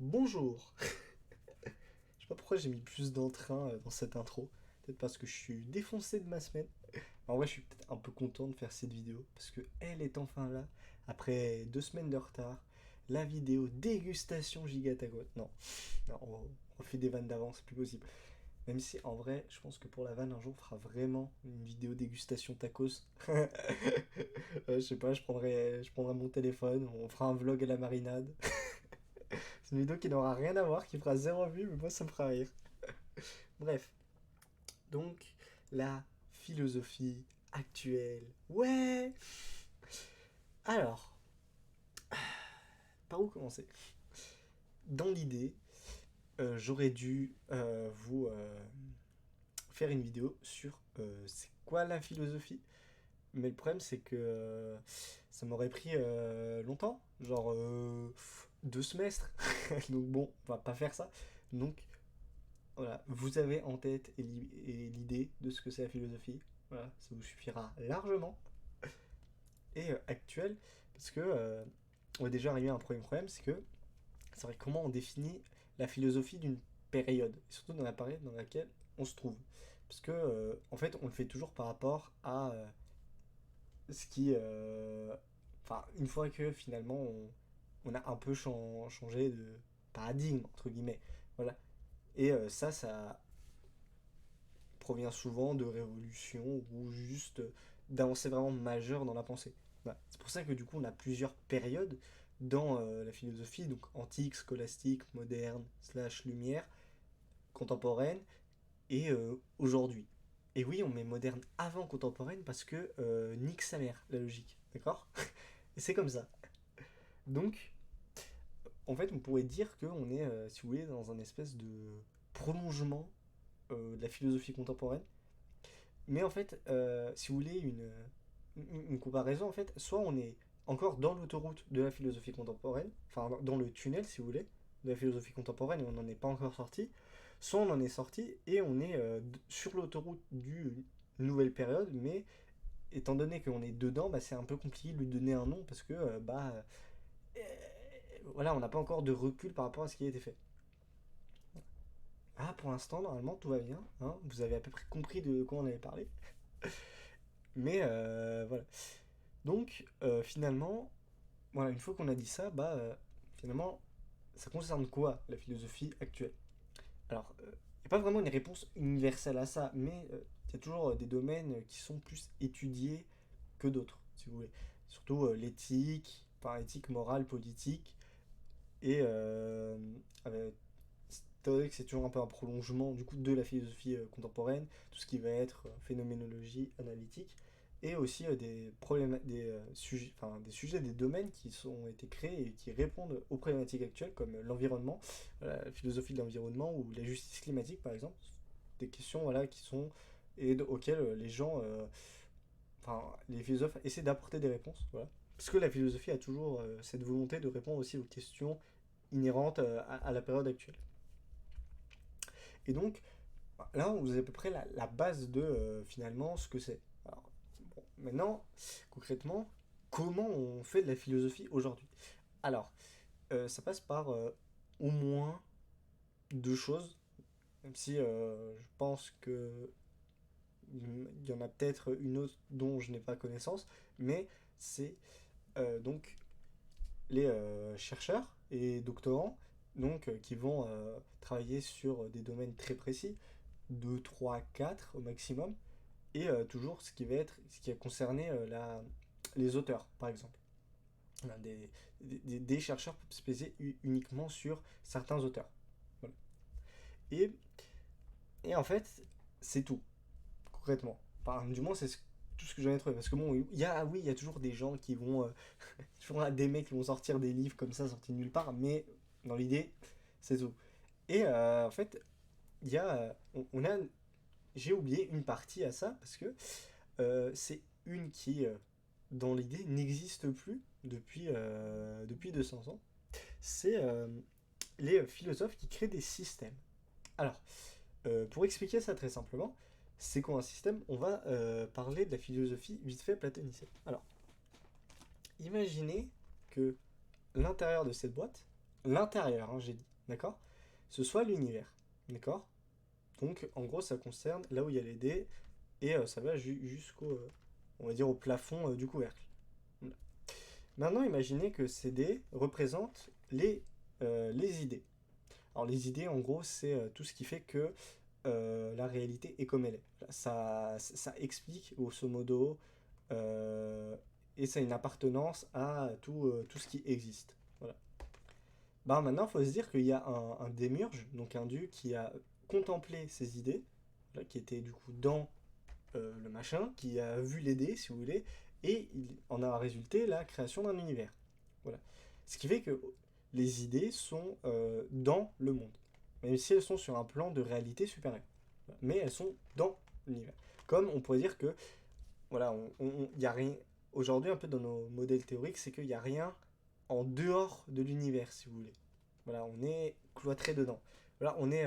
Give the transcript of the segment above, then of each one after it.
Bonjour. Je sais pas pourquoi j'ai mis plus d'entrain dans cette intro. Peut-être parce que je suis défoncé de ma semaine. En vrai, je suis peut-être un peu content de faire cette vidéo parce que elle est enfin là. Après 2 semaines de retard, la vidéo dégustation gigatago. Non, non, on fait des vannes d'avance, c'est plus possible. Même si en vrai, je pense que pour la vanne, un jour, on fera vraiment une vidéo dégustation tacos. Je sais pas, je prendrai mon téléphone, on fera un vlog à la marinade. C'est une vidéo qui n'aura rien à voir, qui fera zéro vue, mais moi ça me fera rire. Bref, donc la philosophie actuelle. Ouais. Alors, par où commencer? Dans l'idée, j'aurais dû vous faire une vidéo sur c'est quoi la philosophie. Mais le problème, c'est que ça m'aurait pris longtemps, genre 2 semestres. Donc bon, on va pas faire ça. Donc voilà, vous avez en tête et l'idée de ce que c'est la philosophie. Voilà, ça vous suffira largement. Et actuel, parce que on est déjà arrivé à un premier problème, c'est vrai comment on définit la philosophie d'une période, et surtout dans la période dans laquelle on se trouve. Parce que en fait, on le fait toujours par rapport à ce qui, enfin, une fois que finalement on a un peu changé de paradigme entre guillemets, voilà. Et ça provient souvent de révolutions ou juste d'avancées vraiment majeures dans la pensée. Voilà. C'est pour ça que du coup on a plusieurs périodes dans la philosophie, donc antique, scolastique, moderne, slash lumière, contemporaine et aujourd'hui. Et oui, on met moderne avant contemporaine parce que nique sa mère, la logique, d'accord? Et c'est comme ça. Donc, en fait, on pourrait dire qu'on est, si vous voulez, dans un espèce de prolongement de la philosophie contemporaine. Mais en fait, si vous voulez une comparaison, en fait, soit on est encore dans l'autoroute de la philosophie contemporaine, enfin dans le tunnel, si vous voulez, de la philosophie contemporaine et on n'en est pas encore sorti, soit on en est sorti et on est sur l'autoroute d'une nouvelle période, mais étant donné qu'on est dedans, bah, c'est un peu compliqué de lui donner un nom parce que euh, voilà, on n'a pas encore de recul par rapport à ce qui a été fait. Ah, pour l'instant, normalement, tout va bien. Hein, vous avez à peu près compris de quoi on avait parlé. Mais voilà. Donc, finalement, voilà, une fois qu'on a dit ça, bah, finalement, ça concerne quoi la philosophie actuelle? Alors, il n'y a pas vraiment une réponse universelle à ça, mais il y a toujours des domaines qui sont plus étudiés que d'autres, si vous voulez. Surtout l'éthique, enfin, éthique morale, politique, et avec- étant donné que c'est toujours un peu un prolongement du coup de la philosophie contemporaine, tout ce qui va être phénoménologie analytique, et aussi des problèmes, sujets, enfin, des sujets, des domaines qui ont été créés et qui répondent aux problématiques actuelles, comme l'environnement, la philosophie de l'environnement ou la justice climatique par exemple, des questions voilà qui sont et auxquelles les gens, enfin les philosophes essaient d'apporter des réponses, voilà. Parce que la philosophie a toujours cette volonté de répondre aussi aux questions inhérentes à la période actuelle. Et donc, là, vous avez à peu près la base de finalement ce que c'est. Alors, bon, maintenant, concrètement, comment on fait de la philosophie aujourd'hui? Alors, ça passe par au moins deux choses, même si je pense que il y en a peut-être une autre dont je n'ai pas connaissance, mais c'est donc les chercheurs et doctorants donc, qui vont travailler sur des domaines très précis, 2 3 4 au maximum, et toujours ce qui a concerné les auteurs, par exemple. Voilà, des chercheurs spécialisés uniquement sur certains auteurs. Voilà. Et, et en fait, c'est tout, concrètement. Enfin, du moins, tout ce que j'en ai trouvé. Parce que bon, oui, il y a toujours des gens qui vont. Toujours des mecs qui vont sortir des livres comme ça, sortis de nulle part, mais dans l'idée, c'est tout. Et en fait, il y a. On a. J'ai oublié une partie à ça, parce que c'est une qui, dans l'idée, n'existe plus depuis 200 ans. C'est les philosophes qui créent des systèmes. Alors, pour expliquer ça très simplement, c'est quoi un système? On va parler de la philosophie vite fait platonicienne. Alors, imaginez que l'intérieur de cette boîte, l'intérieur, hein, j'ai dit, d'accord, ce soit l'univers, d'accord. Donc en gros ça concerne là où il y a les dés et ça va jusqu'au, on va dire au plafond du couvercle. Voilà. Maintenant imaginez que ces dés représentent les idées. Alors les idées en gros c'est tout ce qui fait que la réalité est comme elle est. Ça explique grosso modo euh, et ça a une appartenance à tout ce qui existe. Voilà. Bah, maintenant, il faut se dire qu'il y a un démiurge, donc un dieu qui a contemplé ces idées, voilà, qui était du coup dans le machin, qui a vu les dés, si vous voulez, et il en a résulté la création d'un univers. Voilà. Ce qui fait que les idées sont dans le monde, même si elles sont sur un plan de réalité supérieure. Voilà. Mais elles sont dans l'univers. Comme on pourrait dire que, voilà, y a rien. Aujourd'hui, un peu dans nos modèles théoriques, c'est qu'il n'y a rien en dehors de l'univers, si vous voulez. Voilà, on est cloîtré dedans. Voilà, on est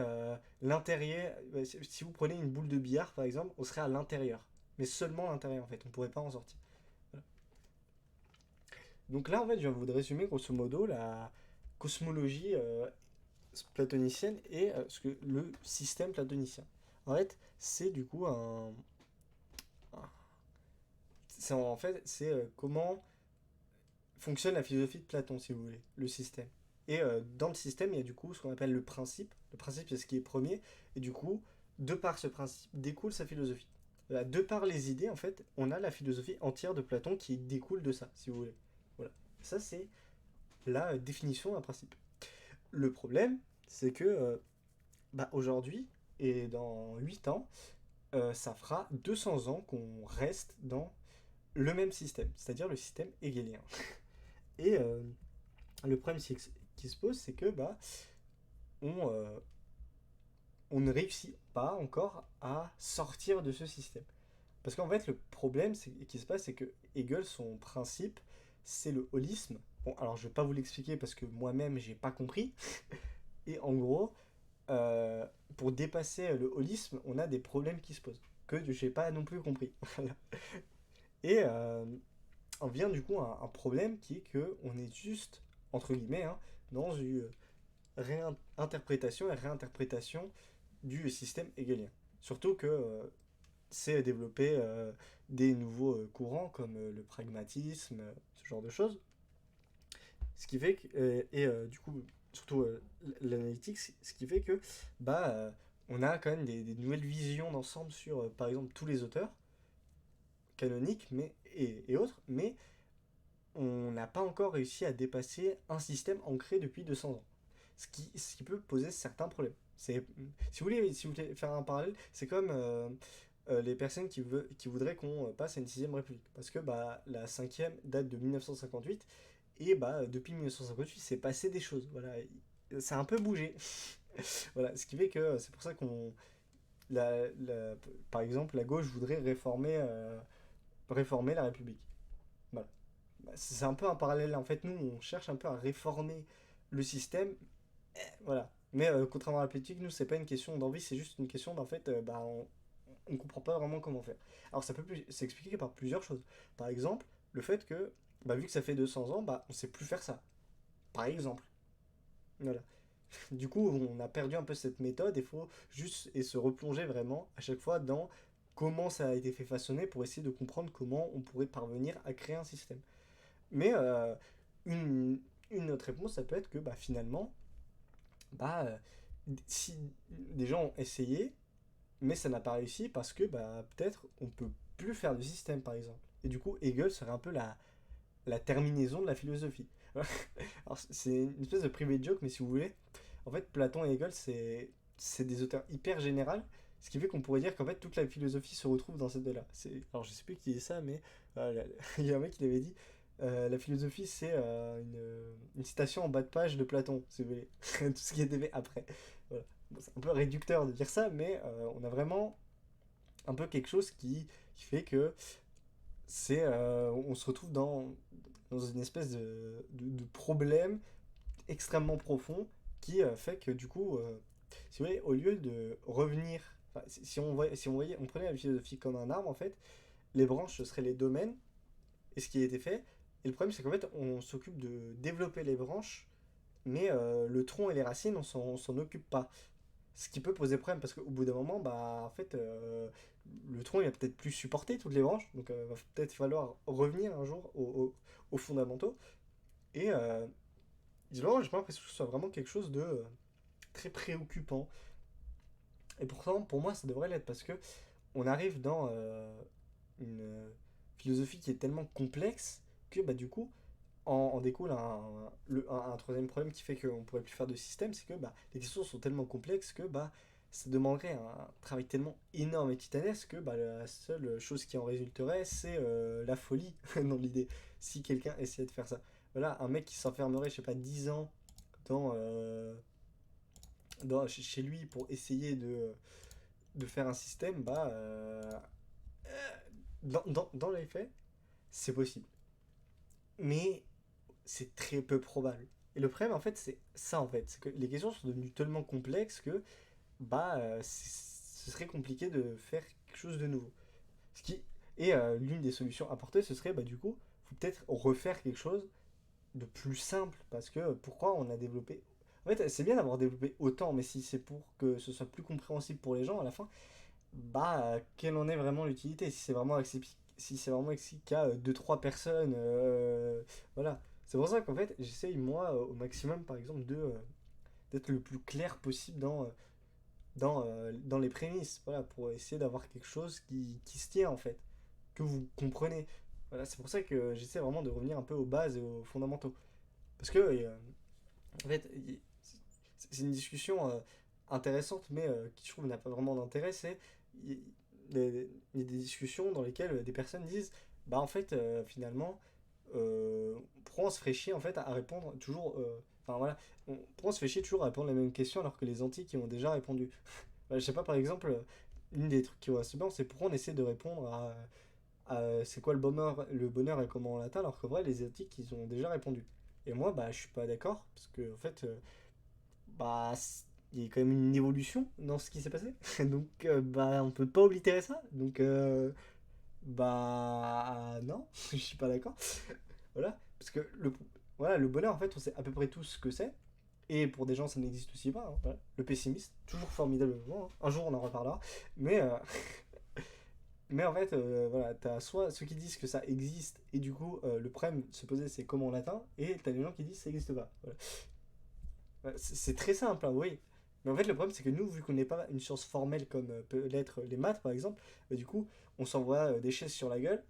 l'intérieur. Si vous prenez une boule de billard, par exemple, on serait à l'intérieur. Mais seulement à l'intérieur, en fait. On ne pourrait pas en sortir. Voilà. Donc là, en fait, je viens vous de résumer, grosso modo, la cosmologie platonicienne et le système platonicien. En fait, c'est du coup en fait, c'est comment fonctionne la philosophie de Platon, si vous voulez, le système. Et dans le système, il y a du coup ce qu'on appelle le principe. Le principe, c'est ce qui est premier. Et du coup, de par ce principe, découle sa philosophie. Voilà, de par les idées, en fait, on a la philosophie entière de Platon qui découle de ça, si vous voulez. Voilà. Ça, c'est la définition d'un principe. Le problème, c'est que aujourd'hui, et dans 8 ans, ça fera 200 ans qu'on reste dans le même système, c'est-à-dire le système hegelien. Et le problème qui se pose, c'est que on, euh, on ne réussit pas encore à sortir de ce système. Parce qu'en fait, le problème qui se passe, c'est que Hegel, son principe, c'est le holisme. Bon, alors je vais pas vous l'expliquer parce que moi-même, j'ai pas compris. Et en gros, euh, pour dépasser le holisme, on a des problèmes qui se posent. Que j'ai pas non plus compris. Voilà. Et on vient du coup à un problème qui est que on est juste, entre guillemets, hein, dans une interprétation et réinterprétation du système hegelien. Surtout que c'est développé des nouveaux courants comme le pragmatisme, ce genre de choses. Ce qui fait que, du coup, surtout l'analytique, ce qui fait que on a quand même des nouvelles visions d'ensemble sur, par exemple, tous les auteurs canoniques et autres, mais on n'a pas encore réussi à dépasser un système ancré depuis 200 ans. Ce qui peut poser certains problèmes. Si vous voulez faire un parallèle, c'est comme les personnes qui voudraient qu'on passe à une sixième république. Parce que la cinquième date de 1958, et depuis 1958, c'est passé des choses. Voilà, ça a un peu bougé. Voilà, ce qui fait que c'est pour ça qu'on. Par exemple, la gauche voudrait réformer la République. Voilà. C'est un peu un parallèle. En fait, nous, on cherche un peu à réformer le système. Voilà. Mais contrairement à la politique, nous, c'est pas une question d'envie, c'est juste une question d'en fait, on comprend pas vraiment comment faire. Alors, ça peut s'expliquer par plusieurs choses. Par exemple, le fait que, vu que ça fait 200 ans, on sait plus faire ça. Par exemple. Voilà. Du coup, on a perdu un peu cette méthode, il faut juste se replonger vraiment à chaque fois dans comment ça a été fait façonner pour essayer de comprendre comment on pourrait parvenir à créer un système. Mais une, une autre réponse, ça peut être que finalement, bah, euh, si des gens ont essayé, mais ça n'a pas réussi parce que peut-être on peut plus faire de système, par exemple. Et du coup, Hegel serait un peu la terminaison de la philosophie. Alors, c'est une espèce de privé joke, mais si vous voulez, en fait, Platon et Hegel, c'est des auteurs hyper généraux, ce qui fait qu'on pourrait dire qu'en fait, toute la philosophie se retrouve dans ces deux-là. Alors, je sais plus qui dit ça, mais il y a un mec qui l'avait dit. La philosophie, c'est une citation en bas de page de Platon, si vous voulez. Tout ce qui est fait après. Voilà. Bon, c'est un peu réducteur de dire ça, mais on a vraiment un peu quelque chose qui fait que on se retrouve dans une espèce de problème extrêmement profond qui fait que du coup, si vous voyez, au lieu de revenir, si on prenait la philosophie comme un arbre en fait, les branches ce seraient les domaines et ce qui a été fait. Et le problème c'est qu'en fait on s'occupe de développer les branches, mais le tronc et les racines, on s'en occupe pas. Ce qui peut poser problème parce qu'au bout d'un moment, bah, en fait, le tronc il va peut-être plus supporter toutes les branches, donc va peut-être falloir revenir un jour aux fondamentaux. Et disons, j'ai pas l'impression que ce soit vraiment quelque chose de très préoccupant. Et pourtant, pour moi, ça devrait l'être parce que on arrive dans une philosophie qui est tellement complexe que bah, du coup, en découle un troisième problème qui fait qu'on ne pourrait plus faire de système, c'est que bah, les questions sont tellement complexes que bah, ça demanderait un travail tellement énorme et titanesque que bah, la seule chose qui en résulterait, c'est la folie dans l'idée, si quelqu'un essayait de faire ça. Voilà, un mec qui s'enfermerait, je sais pas, 10 ans dans, chez lui pour essayer de faire un système, bah, dans les faits, c'est possible. Mais c'est très peu probable. Et le problème, en fait, c'est ça, en fait. C'est que les questions sont devenues tellement complexes que, bah, ce serait compliqué de faire quelque chose de nouveau. Ce qui, et l'une des solutions apportées, ce serait, bah, du coup, faut peut-être refaire quelque chose de plus simple. Parce que pourquoi on a développé. En fait, c'est bien d'avoir développé autant, mais si c'est pour que ce soit plus compréhensible pour les gens à la fin, bah, quelle en est vraiment l'utilité? Si c'est vraiment accessible qu'à deux trois personnes, voilà. C'est pour ça qu'en fait, j'essaye, moi, au maximum, par exemple, d'être le plus clair possible dans les prémices, voilà, pour essayer d'avoir quelque chose qui se tient, en fait, que vous comprenez. Voilà, c'est pour ça que j'essaie vraiment de revenir un peu aux bases et aux fondamentaux. Parce que, en fait, c'est une discussion intéressante, mais qui je trouve n'a pas vraiment d'intérêt. Il il y a des discussions dans lesquelles des personnes disent, bah en fait, finalement, pourquoi on se ferait chier en fait à répondre toujours, enfin voilà, pourquoi on se fait chier toujours à répondre à la même question alors que les antiques y ont déjà répondu. Je sais pas, par exemple, une des trucs qui va se bien, c'est pourquoi on essaie de répondre à c'est quoi le bonheur et comment on l'atteint, alors qu'en vrai, les antiques, ils ont déjà répondu. Et moi, bah, je suis pas d'accord, parce que, en fait, bah, il y a quand même une évolution dans ce qui s'est passé. Donc, bah, on peut pas oblitérer ça. Donc, bah, non, je suis pas d'accord. Voilà, parce que voilà, le bonheur, en fait, on sait à peu près tout ce que c'est. Et pour des gens, ça n'existe aussi pas, hein, voilà. Le pessimiste, toujours formidablement, hein. Un jour, on en reparlera. Mais, mais en fait, voilà, t'as soit ceux qui disent que ça existe, et du coup, le problème se poser, c'est comment on l'atteint, et t'as les gens qui disent que ça n'existe pas. Voilà. C'est très simple, hein, oui. Mais en fait, le problème, c'est que nous, vu qu'on n'est pas une science formelle comme peut l'être les maths, par exemple, bah, du coup, on s'envoie des chaises sur la gueule.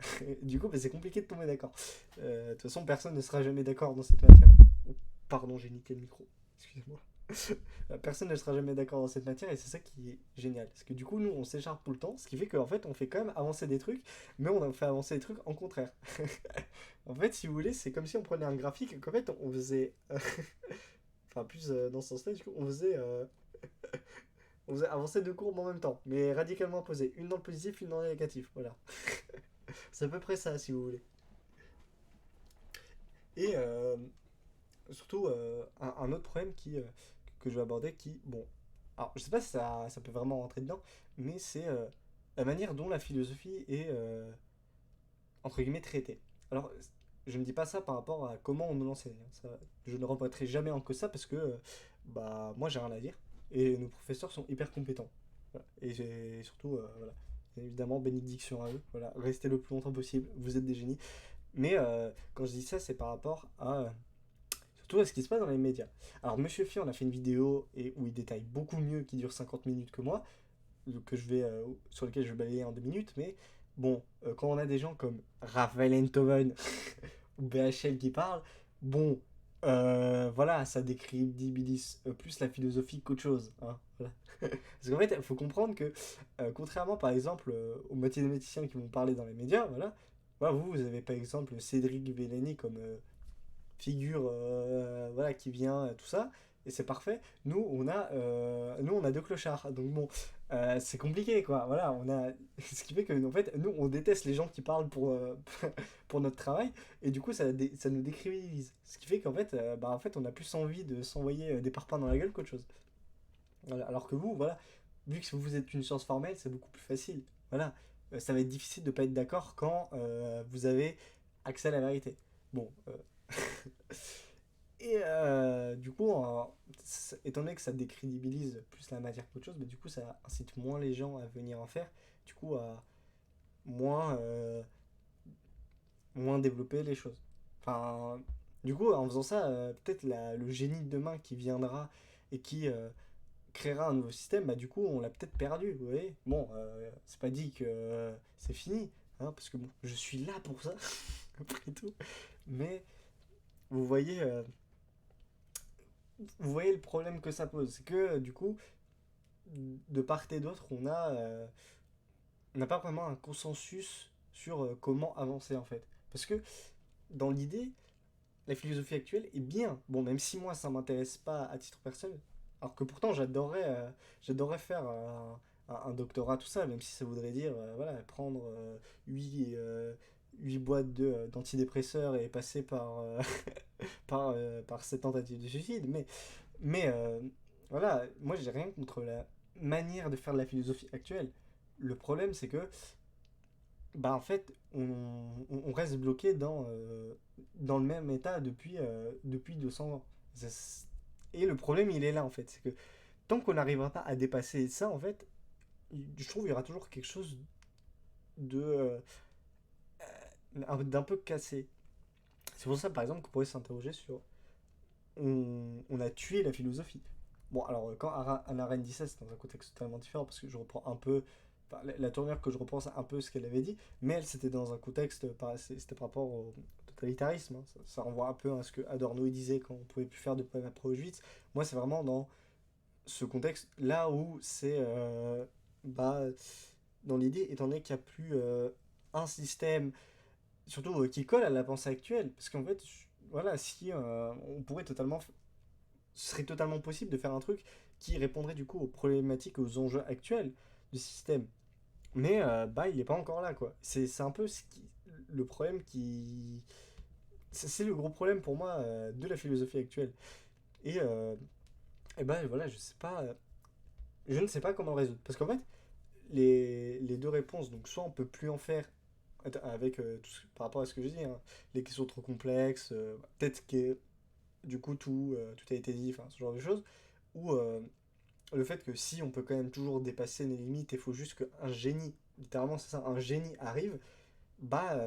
Du coup, bah, c'est compliqué de tomber d'accord. De toute façon, personne ne sera jamais d'accord dans cette matière. Oh, pardon, j'ai niqué le micro. Excusez-moi. Personne ne sera jamais d'accord dans cette matière et c'est ça qui est génial. Parce que du coup, nous, on s'écharpe tout le temps, ce qui fait qu'en fait, on fait quand même avancer des trucs, mais on a fait avancer des trucs en contraire. En fait, si vous voulez, c'est comme si on prenait un graphique et qu'en fait, on faisait enfin plus dans ce sens-là, du coup, on faisait avancer deux courbes en même temps, mais radicalement opposées. Une dans le positif, une dans le négatif. Voilà. C'est à peu près ça, si vous voulez. Et surtout, un autre problème que je vais aborder, qui, bon, alors je sais pas si ça peut vraiment rentrer dedans, mais c'est la manière dont la philosophie est, entre guillemets, traitée. Alors, je ne dis pas ça par rapport à comment on nous l'enseigne, hein. Je ne remettrai jamais en cause ça parce que bah, moi j'ai rien à dire et nos professeurs sont hyper compétents. Voilà. Et surtout, voilà. Évidemment, bénédiction à eux. Voilà. Restez le plus longtemps possible, vous êtes des génies. Mais quand je dis ça, c'est par rapport à surtout à ce qui se passe dans les médias. Alors, Monsieur Phi, on a fait une vidéo où il détaille beaucoup mieux, qui dure 50 minutes que moi, sur lequel je vais balayer en 2 minutes, mais bon, quand on a des gens comme Raphaël Enthoven ou BHL qui parlent, bon, voilà, ça décrédibilise plus la philosophie qu'autre chose, hein, voilà. Parce qu'en fait, il faut comprendre que, contrairement par exemple aux mathématiciens qui vont parler dans les médias, voilà, voilà vous avez par exemple Cédric Villani comme figure voilà, qui vient, tout ça, et c'est parfait. Nous, on a deux clochards, donc bon, c'est compliqué, quoi. Voilà, on a. Ce qui fait que, en fait, nous, on déteste les gens qui parlent pour notre travail, et du coup, ça nous décrédibilise. Ce qui fait qu'en fait, bah, en fait, on a plus envie de s'envoyer des parpaings dans la gueule qu'autre chose. Voilà. Alors que vous, voilà, vu que vous êtes une science formelle, c'est beaucoup plus facile. Voilà. Ça va être difficile de pas être d'accord quand vous avez accès à la vérité. Bon, Et du coup, étant donné que ça décrédibilise plus la matière qu'autre chose, bah, du coup, ça incite moins les gens à venir en faire, du coup, à moins, moins développer les choses. Enfin, du coup, en faisant ça, peut-être le génie de demain qui viendra et qui créera un nouveau système, bah, du coup, on l'a peut-être perdu, vous voyez. Bon, c'est pas dit que c'est fini, hein, parce que bon, je suis là pour ça, après tout. Mais vous voyez, euh, vous voyez le problème que ça pose. C'est que, du coup, de part et d'autre, on n'a pas vraiment un consensus sur comment avancer, en fait. Parce que, dans l'idée, la philosophie actuelle est bien. Bon, même si moi, ça m'intéresse pas à titre personnel. Alors que pourtant, j'adorerais faire un doctorat, tout ça, même si ça voudrait dire, voilà, prendre 8, 8 boîtes d'antidépresseurs et passer par 7 tentatives de suicide. Mais voilà, moi, j'ai rien contre la manière de faire de la philosophie actuelle. Le problème, c'est que bah en fait, on reste bloqué dans le même état depuis 200 ans. Et le problème, il est là, en fait. C'est que tant qu'on n'arrivera pas à dépasser ça, en fait, je trouve qu'il y aura toujours quelque chose de d'un peu cassé. C'est pour ça, par exemple, qu'on pourrait s'interroger sur on a tué la philosophie. Bon, alors, quand Anna Arendt dit ça, c'est dans un contexte totalement différent, parce que je reprends un peu, enfin, la tournure que je reprends, c'est un peu ce qu'elle avait dit, mais elle, c'était dans un contexte, c'était par rapport au totalitarisme, hein. Ça renvoie un peu à ce que Adorno disait quand on pouvait plus faire de poèmes après Auschwitz. Moi, c'est vraiment dans ce contexte, là où c'est, bah, dans l'idée, étant donné qu'il n'y a plus un système, surtout qui colle à la pensée actuelle, parce qu'en fait, voilà, si on pourrait totalement ce serait totalement possible de faire un truc qui répondrait du coup aux problématiques, aux enjeux actuels du système. Mais bah, il n'est pas encore là, quoi. C'est un peu le problème qui. C'est le gros problème pour moi de la philosophie actuelle. Et bah voilà, je ne sais pas comment le résoudre. Parce qu'en fait, les deux réponses, donc soit on peut plus en faire avec par rapport à ce que je dis, hein, les questions trop complexes, peut-être que du coup tout a été dit, enfin ce genre de choses, ou le fait que si on peut quand même toujours dépasser les limites, il faut juste qu'un génie, littéralement c'est ça, un génie arrive, bah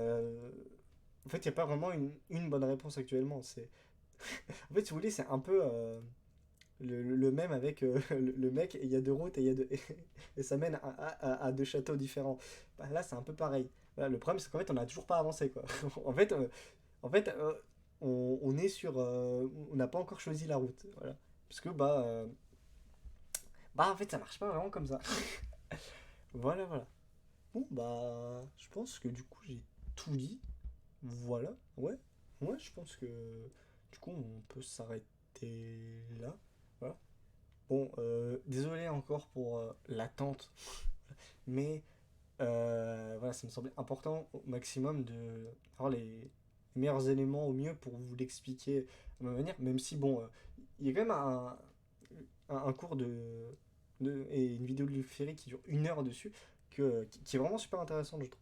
en fait il n'y a pas vraiment une bonne réponse actuellement. En fait si vous voulez c'est un peu le même avec le mec, et il y a deux routes et, et ça mène à deux châteaux différents. Bah, là c'est un peu pareil. Voilà, le problème c'est qu'en fait on n'a toujours pas avancé quoi. en fait, en fait on est sur... on n'a pas encore choisi la route. Voilà. Parce que bah en fait ça marche pas vraiment comme ça. Voilà, voilà. Bon, bah, je pense que du coup, j'ai tout dit. Voilà, ouais. Ouais, je pense que du coup, on peut s'arrêter là. Voilà. Bon, désolé encore pour l'attente, mais voilà, ça me semblait important au maximum de avoir les meilleurs éléments au mieux pour vous l'expliquer à ma manière, même si, bon, il y a quand même un cours et une vidéo de Luc Ferry qui dure 1 heure dessus, qui est vraiment super intéressante, je trouve.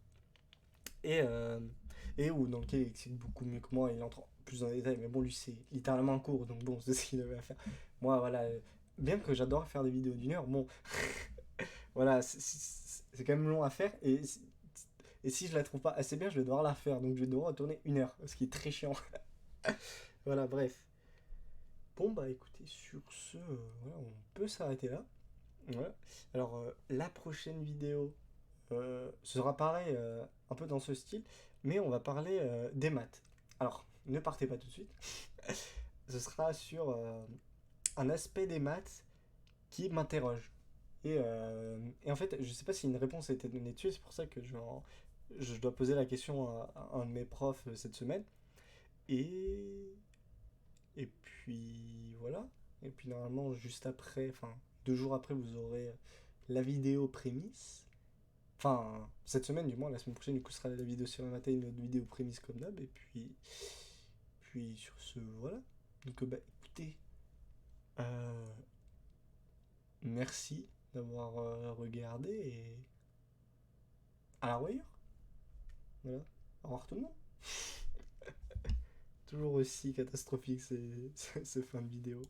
Et, où, dans lequel il explique beaucoup mieux que moi, il entre plus dans les détails, mais bon, lui, c'est littéralement un cours, donc bon, c'est ce qu'il avait à faire. Moi, voilà, bien que j'adore faire des vidéos d'1 heure, bon, voilà, c'est quand même long à faire, et si je la trouve pas assez bien, je vais devoir la faire, donc je vais devoir retourner 1 heure, ce qui est très chiant. Voilà, bref. Bon, bah écoutez, sur ce, voilà, on peut s'arrêter là. Voilà. Alors, la prochaine vidéo, ce sera pareil, un peu dans ce style, mais on va parler des maths. Alors, ne partez pas tout de suite. Ce sera sur un aspect des maths qui m'interroge. Et en fait, je sais pas si une réponse a été donnée dessus, c'est pour ça que je dois poser la question à un de mes profs cette semaine. Et, et puis voilà. Et puis normalement, juste après, enfin 2 jours après, vous aurez la vidéo prémisse. Enfin, cette semaine du moins, la semaine prochaine, du coup, sera la vidéo sur la matin, une autre vidéo prémisse comme d'hab. Et puis sur ce, voilà. Donc, bah écoutez, euh, merci d'avoir regardé et à la revoyure. Voilà. Au revoir tout le monde. toujours aussi catastrophique ces, ces fins de vidéo.